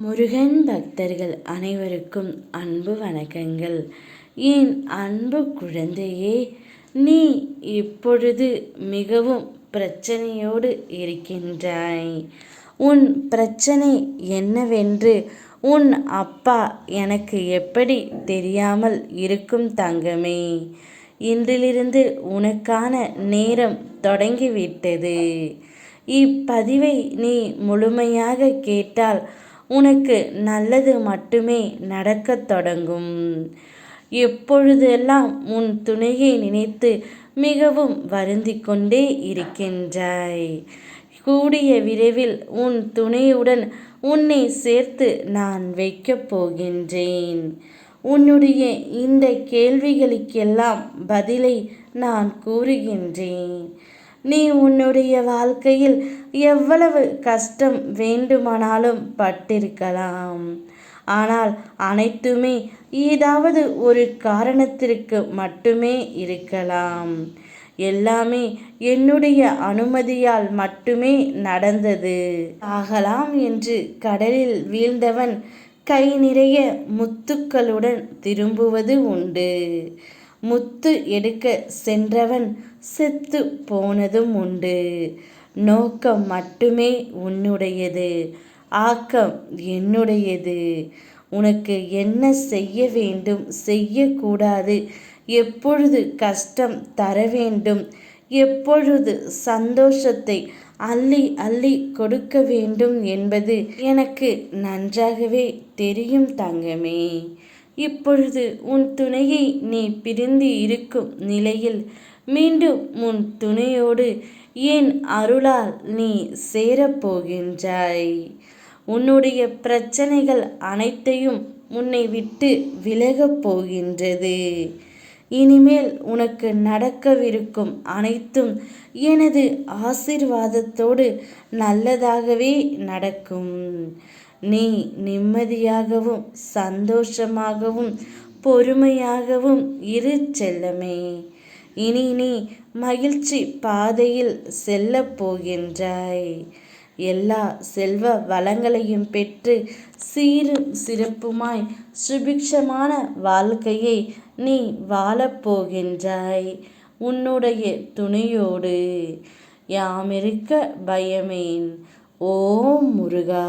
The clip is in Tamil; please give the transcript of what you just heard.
முருகன் பக்தர்கள் அனைவருக்கும் அன்பு வணக்கங்கள். என் அன்பு குழந்தையே, நீ இப்பொழுது மிகவும் பிரச்சனையோடு இருக்கின்றாய். உன் பிரச்சனை என்னவென்று உன் அப்பா எனக்கு எப்படி தெரியாமல் இருக்கும் தங்கமே? இன்றிலிருந்து உனக்கான நேரம் தொடங்கிவிட்டது. இப்பதிவை நீ முழுமையாக கேட்டால் உனக்கு நல்லது மட்டுமே நடக்கத் தொடங்கும். எப்பொழுதெல்லாம் உன் துணையை நினைத்து மிகவும் வருந்திக் கொண்டே இருக்கின்றாய். கூடிய விரைவில் உன் துணையுடன் உன்னை சேர்த்து நான் வைக்கப் போகின்றேன். உன்னுடைய இந்த கேள்விகளுக்கெல்லாம் பதிலை நான் கூறுகின்றேன். நீ உன்னுடைய வாழ்க்கையில் எவ்வளவு கஷ்டம் வேண்டுமானாலும் பட்டிருக்கலாம். ஆனால் அனைத்துமே ஏதாவது ஒரு காரணத்திற்கு மட்டுமே இருக்கலாம். எல்லாமே என்னுடைய அனுமதியால் மட்டுமே நடந்தது. ஆகலாம் என்று கடலில் வீழ்ந்தவன் கை நிறைய முத்துக்களுடன் திரும்புவது உண்டு. முத்து எடுக்க சென்றவன் செத்து போனதும் உண்டு. நோக்கம் மட்டுமே உன்னுடையது, ஆக்கம் என்னுடையது. உனக்கு என்ன செய்ய வேண்டும், செய்யக்கூடாது, எப்பொழுது கஷ்டம் தர வேண்டும், எப்பொழுது சந்தோஷத்தை அள்ளி அள்ளி கொடுக்க வேண்டும் என்பது எனக்கு நன்றாகவே தெரியும் தங்கமே. இப்பொழுது உன் துணையை நீ பிரிந்து இருக்கும் நிலையில் மீண்டும் உன் துணையோடு என் அருளால் நீ சேரப்போகின்றாய். உன்னுடைய பிரச்சனைகள் அனைத்தையும் உன்னை விட்டு விலகப் போகின்றது. இனிமேல் உனக்கு நடக்கவிருக்கும் அனைத்தும் எனது ஆசீர்வாதத்தோடு நல்லதாகவே நடக்கும். நீ நிம்மதியாகவும் சந்தோஷமாகவும் பொறுமையாகவும் இரு செல்லமே. இனி நீ மகிழ்ச்சி பாதையில் செல்லப் போகின்றாய். எல்லா செல்வ வளங்களையும் பெற்று சீரும் சிறப்புமாய் சுபிக்ஷமான வாழ்க்கையை நீ வாழப்போகின்றாய். உன்னுடைய துணையோடு யாமிருக்க பயமேன். ஓம் முருகா.